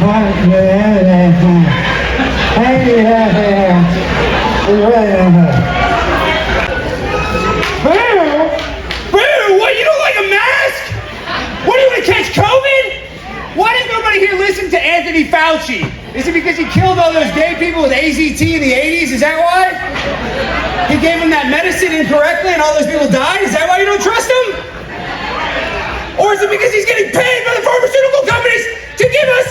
What, you don't like a mask? What, do you want to catch COVID? Why does nobody here listen to Anthony Fauci? Is it because he killed all those gay people with AZT in the 80s? Is that why? He gave them that medicine incorrectly and all those people died? Is that why you don't trust him? Or is it because he's getting paid by the pharmaceutical companies to give us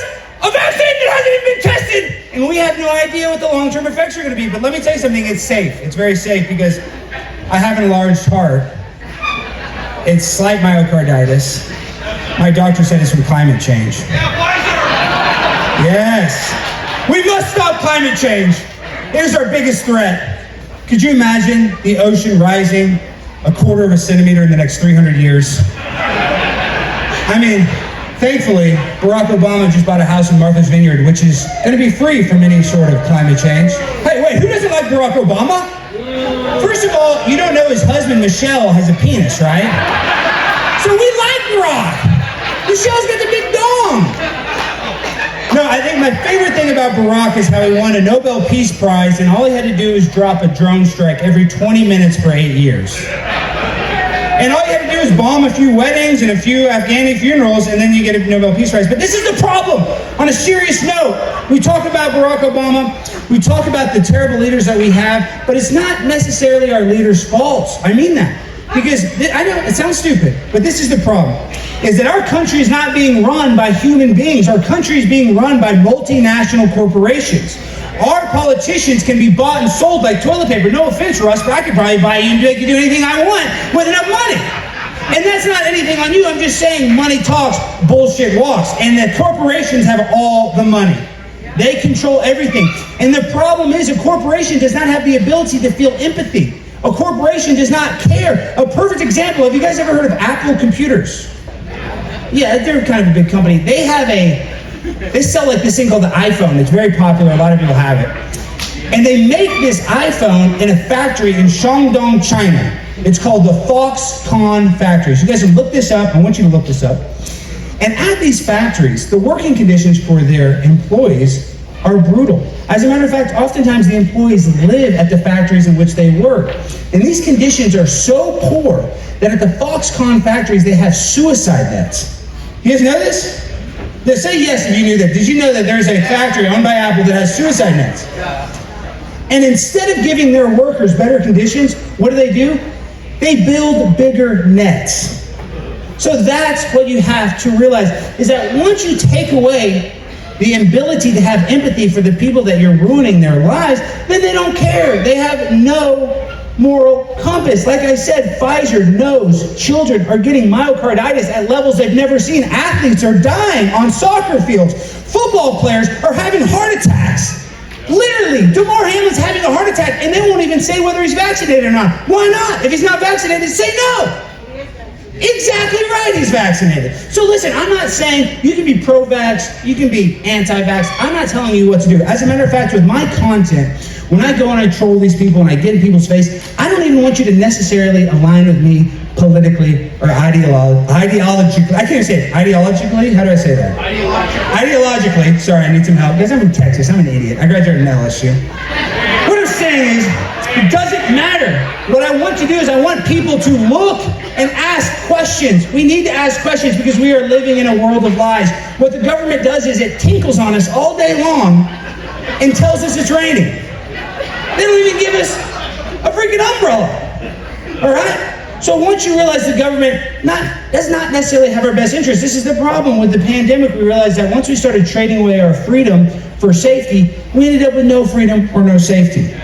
a vaccine that hasn't even been tested? And we have no idea what the long-term effects are going to be. But let me tell you something, it's safe. It's very safe because I have an enlarged heart. It's slight myocarditis. My doctor said it's from climate change. Yes. We must stop climate change. It is our biggest threat. Could you imagine the ocean rising 1/4 centimeter in the next 300 years? I mean, thankfully, Barack Obama just bought a house in Martha's Vineyard, which is going to be free from any sort of climate change. Hey, wait, who doesn't like Barack Obama? First of all, you don't know his husband, Michelle, has a penis, right? So we like Barack. Michelle's got the big dong. No, I think my favorite thing about Barack is how he won a Nobel Peace Prize, and all he had to do is drop a drone strike every 20 minutes for 8 years. And all you had to do is bomb a few weddings and a few Afghani funerals, and then you get a Nobel Peace Prize. But this is the problem. On a serious note, we talk about Barack Obama, we talk about the terrible leaders that we have, but it's not necessarily our leaders' faults. I mean that. Because, I know, it sounds stupid, but this is the problem, is that our country is not being run by human beings. Our country is being run by multinational corporations. Our politicians can be bought and sold like toilet paper. No offense, Russ, but I could probably buy you and make you do anything I want with enough money. And that's not anything on you. I'm just saying money talks, bullshit walks. And the corporations have all the money. They control everything. And the problem is a corporation does not have the ability to feel empathy. A corporation does not care. A perfect example, have you guys ever heard of Apple computers? Yeah, they're kind of a big company. They sell like this thing called the iPhone. It's very popular. A lot of people have it. And they make this iPhone in a factory in Shandong, China. It's called the Foxconn factory. So you guys can look this up. I want you to look this up. And at these factories, the working conditions for their employees are brutal. As a matter of fact, oftentimes the employees live at the factories in which they work. And these conditions are so poor that at the Foxconn factories, they have suicide nets. You guys know this? Now, say yes if you knew that. Did you know that there's a factory owned by Apple that has suicide nets? And instead of giving their workers better conditions, what do? They build bigger nets. So that's what you have to realize, is that once you take away the ability to have empathy for the people that you're ruining their lives, then they don't care. They have no moral compass. Like I said, Pfizer knows children are getting myocarditis at levels they've never seen. Athletes are dying on soccer fields. Football players are having heart attacks. Literally, DeMar Hamlin's having a heart attack, and they won't even say whether he's vaccinated or not. Why not? If he's not vaccinated, say no. Exactly right, he's vaccinated. So listen, I'm not saying you can be pro-vax, you can be anti-vax. I'm not telling you what to do. As a matter of fact, with my content, when I go and I troll these people and I get in people's face, I don't even want you to necessarily align with me politically or ideologically. I can't say it. Ideologically? How do I say that? Ideologically. Sorry, I need some help. Guys, I'm from Texas. I'm an idiot. I graduated from LSU. What I'm saying is, it doesn't matter. What I want to do is I want people to look and ask questions. We need to ask questions because we are living in a world of lies. What the government does is it tinkles on us all day long and tells us it's raining. They don't even give us a freaking umbrella. All right? So once you realize the government does not necessarily have our best interest, this is the problem with the pandemic. We realized that once we started trading away our freedom for safety, we ended up with no freedom or no safety.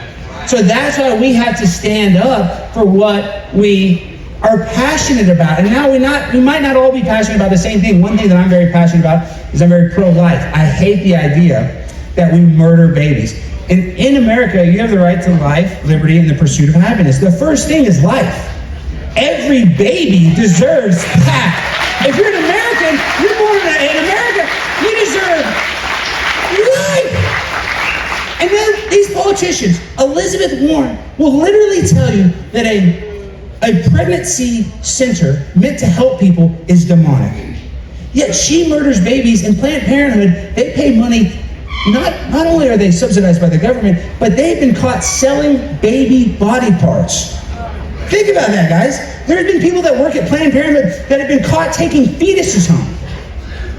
So that's why we have to stand up for what we are passionate about. And now we might not all be passionate about the same thing. One thing that I'm very passionate about is I'm very pro-life. I hate the idea that we murder babies. In America, you have the right to life, liberty, and the pursuit of happiness. The first thing is life. Every baby deserves that. If you're an American, you're born in America, you deserve life. And then these politicians, Elizabeth Warren, will literally tell you that a pregnancy center meant to help people is demonic. Yet she murders babies, and Planned Parenthood, they pay money. Not only are they subsidized by the government, but they've been caught selling baby body parts. Think about that, guys. There have been people that work at Planned Parenthood that have been caught taking fetuses home.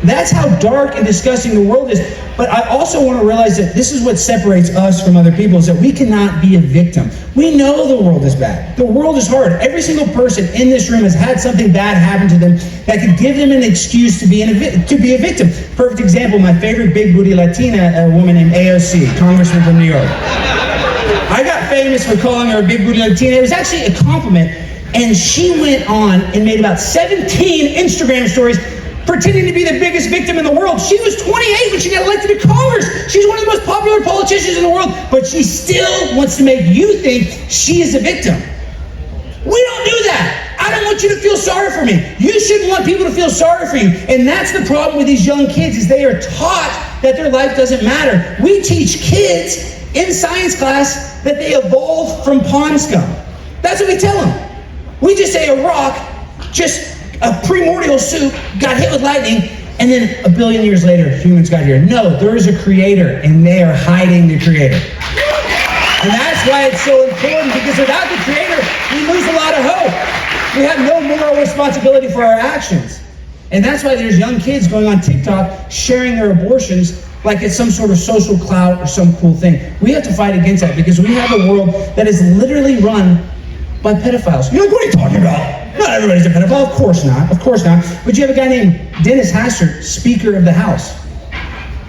That's how dark and disgusting the world is. But I also want to realize that this is what separates us from other people, is that we cannot be a victim. We know the world is bad. The world is hard. Every single person in this room has had something bad happen to them that could give them an excuse to be a victim. Perfect example, my favorite big booty Latina, a woman named AOC, congressman from New York. I got famous for calling her a big booty Latina. It was actually a compliment. And she went on and made about 17 Instagram stories pretending to be the biggest victim in the world. She was 28 when she got elected to Congress. She's one of the most popular politicians in the world, but she still wants to make you think she is a victim. We don't do that. I don't want you to feel sorry for me. You shouldn't want people to feel sorry for you. And that's the problem with these young kids, is they are taught that their life doesn't matter. We teach kids in science class that they evolved from pond scum. That's what we tell them. We just say a rock, just a primordial soup, got hit with lightning, and then a billion years later, humans got here. No, there is a creator, and they are hiding the creator. And that's why it's so important, because without the creator, we lose a lot of hope. We have no moral responsibility for our actions. And that's why there's young kids going on TikTok sharing their abortions like it's some sort of social clout or some cool thing. We have to fight against that, because we have a world that is literally run by pedophiles. You're like, what are you talking about? Not everybody's a pedophile. Of course not. Of course not. But you have a guy named Dennis Hastert, Speaker of the House,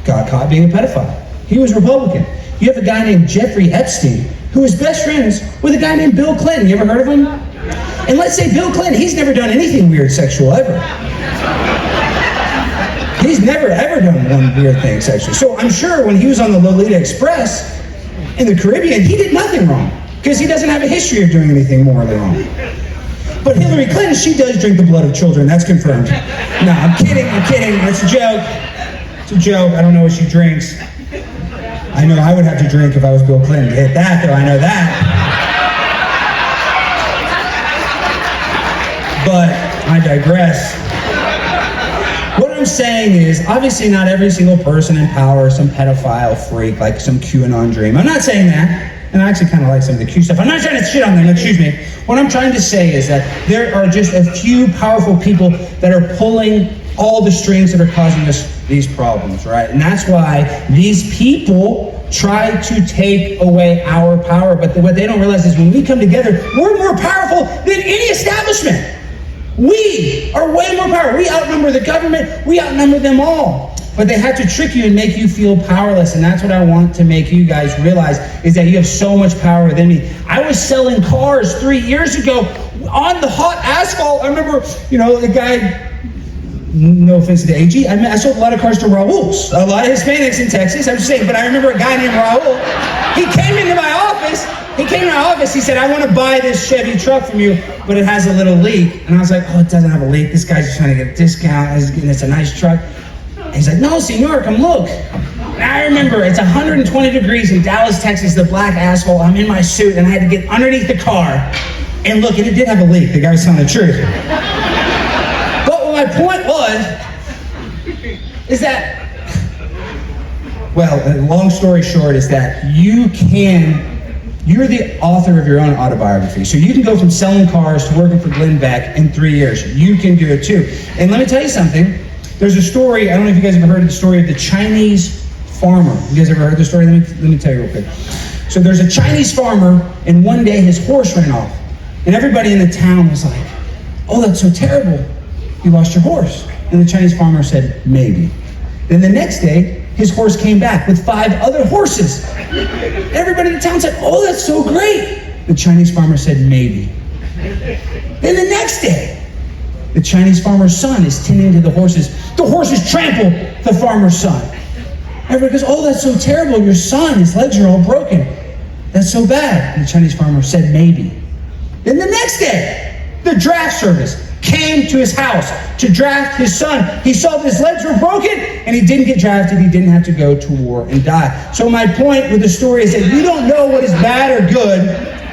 got caught being a pedophile. He was Republican. You have a guy named Jeffrey Epstein, who is best friends with a guy named Bill Clinton. You ever heard of him? And let's say Bill Clinton, he's never done anything weird sexual ever. He's never ever done one weird thing sexually. So I'm sure when he was on the Lolita Express in the Caribbean, he did nothing wrong, because he doesn't have a history of doing anything morally wrong. But Hillary Clinton, she does drink the blood of children. That's confirmed. No, I'm kidding. It's a joke. It's a joke. I don't know what she drinks. I know I would have to drink if I was Bill Clinton to hit that, though. I know that. But I digress. What I'm saying is, obviously not every single person in power is some pedophile freak, like some QAnon dream. I'm not saying that. And I actually kind of like some of the Q stuff. I'm not trying to shit on them, excuse me. What I'm trying to say is that there are just a few powerful people that are pulling all the strings that are causing us these problems, right? And that's why these people try to take away our power. But what they don't realize is when we come together, we're more powerful than any establishment. We are way more powerful. We outnumber the government. We outnumber them all. But they have to trick you and make you feel powerless. And that's what I want to make you guys realize, is that you have so much power within me. I was selling cars 3 years ago on the hot asphalt. I remember, the guy, no offense to the AG, I sold a lot of cars to Raul's. A lot of Hispanics in Texas, I'm just saying. But I remember a guy named Raul. He came into my office. He said, I want to buy this Chevy truck from you, but it has a little leak. And I was like, oh, it doesn't have a leak. This guy's just trying to get a discount. It's a nice truck. And he's like, no, senor, come look. And I remember it's 120 degrees in Dallas, Texas, the black asphalt. I'm in my suit, and I had to get underneath the car and look, and it did have a leak. The guy was telling the truth. But what my point was, is that, well, long story short, is that you're the author of your own autobiography. So you can go from selling cars to working for Glenn Beck in 3 years. You can do it too. And let me tell you something. There's a story, I don't know if you guys ever heard of the story of the Chinese farmer. You guys ever heard the story? Let me tell you real quick. So there's a Chinese farmer, and one day his horse ran off. And everybody in the town was like, oh, that's so terrible. You lost your horse. And the Chinese farmer said, maybe. Then the next day, his horse came back with 5 other horses. Everybody in the town said, oh, that's so great. The Chinese farmer said, maybe. Then the next day, the Chinese farmer's son is tending to the horses. The horses trample the farmer's son. Everybody goes, oh, that's so terrible. Your son, his legs are all broken. That's so bad. And the Chinese farmer said, maybe. Then the next day, the draft service. came to his house to draft his son. He saw that his legs were broken, and he didn't get drafted. He didn't have to go to war and die. So my point with the story is that you don't know what is bad or good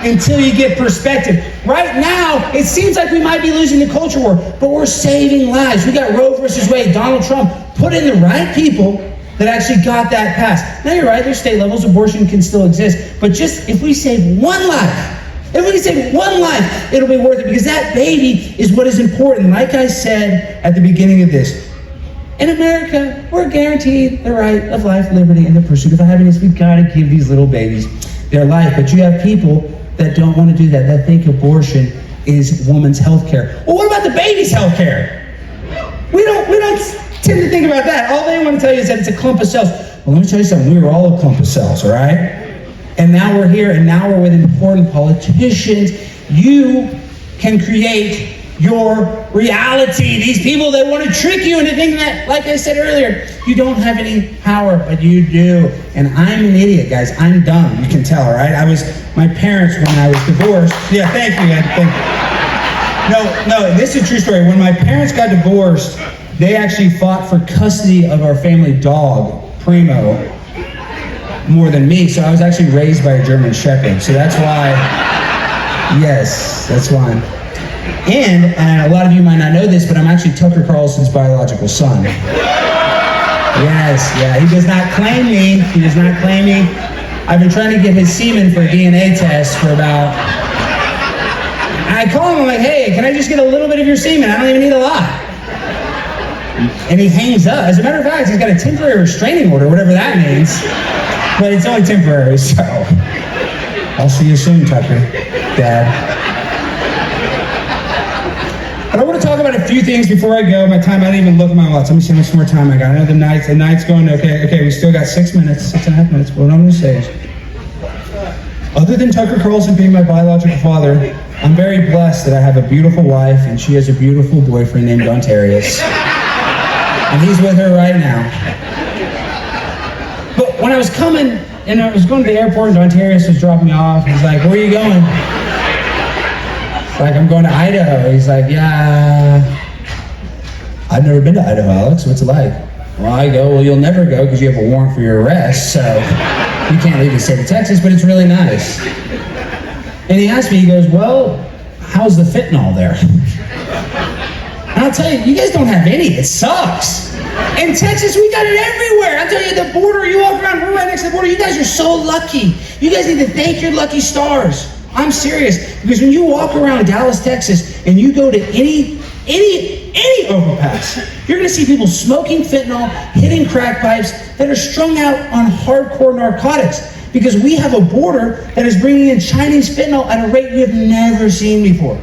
until you get perspective. Right now, it seems like we might be losing the culture war, but we're saving lives. We got Roe versus Wade. Donald Trump put in the right people that actually got that passed. Now, you're right, there's state levels. Abortion can still exist. But just if we save one life, it'll be worth it, because that baby is what is important. Like I said at the beginning of this, in America, we're guaranteed the right of life, liberty, and the pursuit of happiness. We've got to give these little babies their life. But you have people that don't want to do that think abortion is woman's health care. Well, what about the baby's health care? We don't tend to think about that. All they want to tell you is that it's a clump of cells. Well, let me tell you something. We were all a clump of cells, all right? And now we're here, and now we're with important politicians. You can create your reality. These people that want to trick you into thinking that, like I said earlier, you don't have any power, but you do. And I'm an idiot, guys. I'm dumb. You can tell, right? My parents, when I was divorced. Yeah, thank you, Ed. Thank you. No, this is a true story. When my parents got divorced, they actually fought for custody of our family dog, Primo, more than me. So I was actually raised by a German Shepherd. So that's why, yes, that's why. And a lot of you might not know this, but I'm actually Tucker Carlson's biological son. Yes, yeah, he does not claim me. I've been trying to get his semen for a DNA test for about, I call him, I'm like, hey, can I just get a little bit of your semen? I don't even need a lot. And he hangs up. As a matter of fact, he's got a temporary restraining order, whatever that means. But it's only temporary, so I'll see you soon, Tucker, Dad. But I want to talk about a few things before I go. My time, I didn't even look at my watch. Let me see how much more time I got. I know the night's going, okay, we still got 6.5 minutes. What I'm going to say is, other than Tucker Carlson being my biological father, I'm very blessed that I have a beautiful wife, and she has a beautiful boyfriend named Ontarius. And he's with her right now. But when I was coming, and I was going to the airport, and Ontarius was dropping me off, he's like, where are you going? Like, I'm going to Idaho. He's like, yeah, I've never been to Idaho, Alex. What's it like? Well, I go, well, you'll never go because you have a warrant for your arrest, so you can't leave the state of Texas, but it's really nice. And he asked me, he goes, well, how's the fentanyl there? And I'll tell you, you guys don't have any. It sucks. In Texas, we got it everywhere. I'll tell you, the border, you walk around, we're right next to the border. You guys are so lucky. You guys need to thank your lucky stars. I'm serious, because when you walk around Dallas, Texas, and you go to any overpass, you're gonna see people smoking fentanyl, hitting crack pipes, that are strung out on hardcore narcotics, because we have a border that is bringing in Chinese fentanyl at a rate we have never seen before.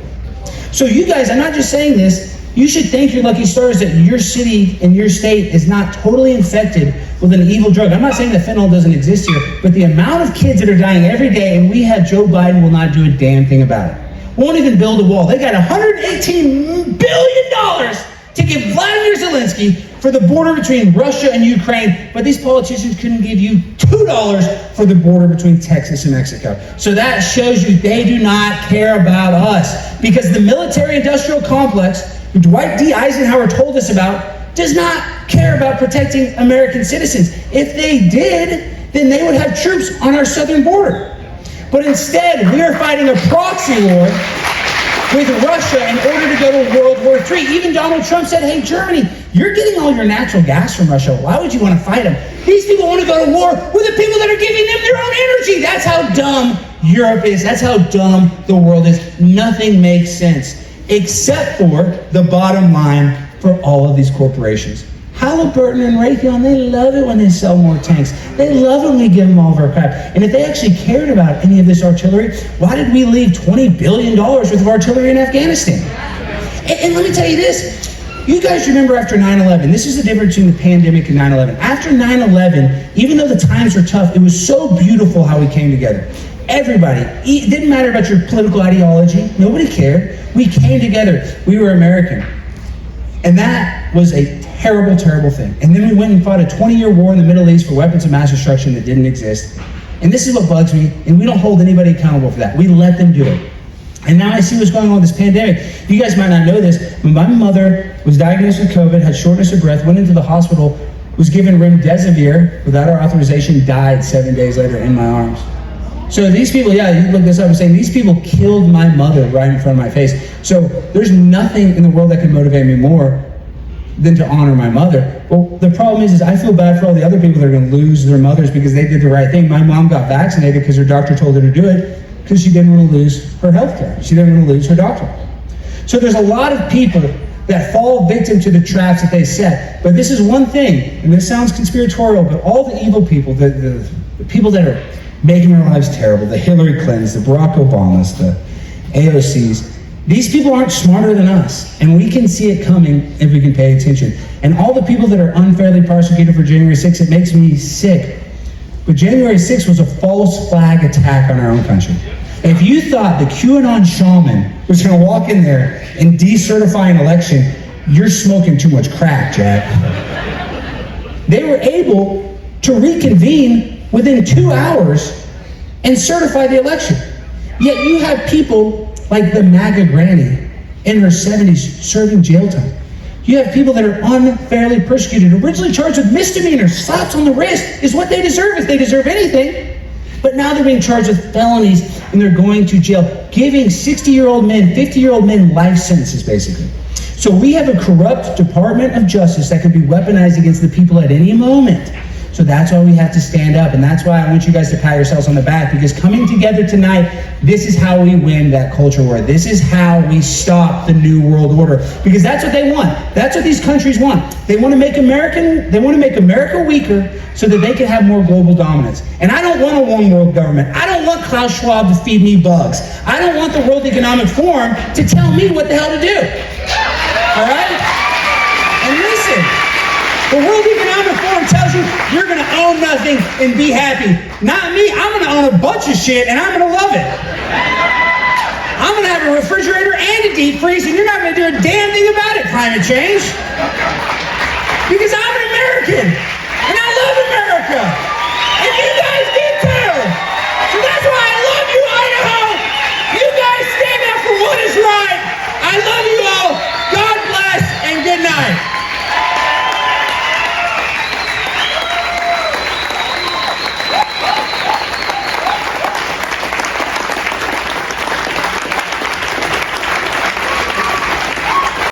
So you guys, I'm not just saying this, you should thank your lucky stars that your city and your state is not totally infected with an evil drug. I'm not saying that fentanyl doesn't exist here, but the amount of kids that are dying every day, and we have Joe Biden will not do a damn thing about it. Won't even build a wall. They got $118 billion to give Vladimir Zelensky for the border between Russia and Ukraine, but these politicians couldn't give you $2 for the border between Texas and Mexico. So that shows you they do not care about us, because the military-industrial complex, Dwight D. Eisenhower told us about, does not care about protecting American citizens. If they did, then they would have troops on our southern border. But instead, we are fighting a proxy war with Russia in order to go to World War III. Even Donald Trump said, hey, Germany, you're getting all your natural gas from Russia. Why would you want to fight them? These people want to go to war with the people that are giving them their own energy. That's how dumb Europe is. That's how dumb the world is. Nothing makes sense, except for the bottom line for all of these corporations. Halliburton and Raytheon, they love it when they sell more tanks. They love it when we give them all of our crap. And if they actually cared about any of this artillery, why did we leave $20 billion worth of artillery in Afghanistan? And let me tell you this. You guys remember after 9/11, this is the difference between the pandemic and 9/11. After 9/11, even though the times were tough, it was so beautiful how we came together. Everybody, it didn't matter about your political ideology. Nobody cared. We came together. We were American. And that was a terrible, terrible thing. And then we went and fought a 20-year war in the Middle East for weapons of mass destruction that didn't exist. And this is what bugs me, and we don't hold anybody accountable for that. We let them do it. And now I see what's going on with this pandemic. You guys might not know this, but my mother was diagnosed with COVID, had shortness of breath, went into the hospital, was given remdesivir without our authorization, died 7 days later in my arms. So these people, yeah, you look this up and saying these people killed my mother right in front of my face. So there's nothing in the world that can motivate me more than to honor my mother. Well, the problem is I feel bad for all the other people that are going to lose their mothers because they did the right thing. My mom got vaccinated because her doctor told her to do it because she didn't want to lose her health care. She didn't want to lose her doctor. So there's a lot of people that fall victim to the traps that they set. But this is one thing, and this sounds conspiratorial, but all the evil people, the people that are making our lives terrible, the Hillary Clintons, the Barack Obamas, the AOCs, these people aren't smarter than us, and we can see it coming if we can pay attention. And all the people that are unfairly prosecuted for January 6th, it makes me sick. But January 6th was a false flag attack on our own country. If you thought the QAnon shaman was going to walk in there and decertify an election, you're smoking too much crack, Jack. They were able to reconvene within 2 hours and certify the election. Yet you have people like the MAGA granny in her 70s serving jail time. You have people that are unfairly persecuted, originally charged with misdemeanors. Slaps on the wrist is what they deserve if they deserve anything. But now they're being charged with felonies and they're going to jail, giving 60-year-old men, 50-year-old men life sentences, basically. So we have a corrupt Department of Justice that could be weaponized against the people at any moment. So that's why we have to stand up. And that's why I want you guys to pat yourselves on the back, because coming together tonight, this is how we win that culture war. This is how we stop the New World Order, because that's what they want. That's what these countries want. They want to make America weaker so that they can have more global dominance. And I don't want a one world government. I don't want Klaus Schwab to feed me bugs. I don't want the World Economic Forum to tell me what the hell to do. All right? And listen, the World Economic Forum tells you you're going to own nothing and be happy. Not me. I'm going to own a bunch of shit and I'm going to love it. I'm going to have a refrigerator and a deep freeze and you're not going to do a damn thing about it, climate change. Because I'm an American.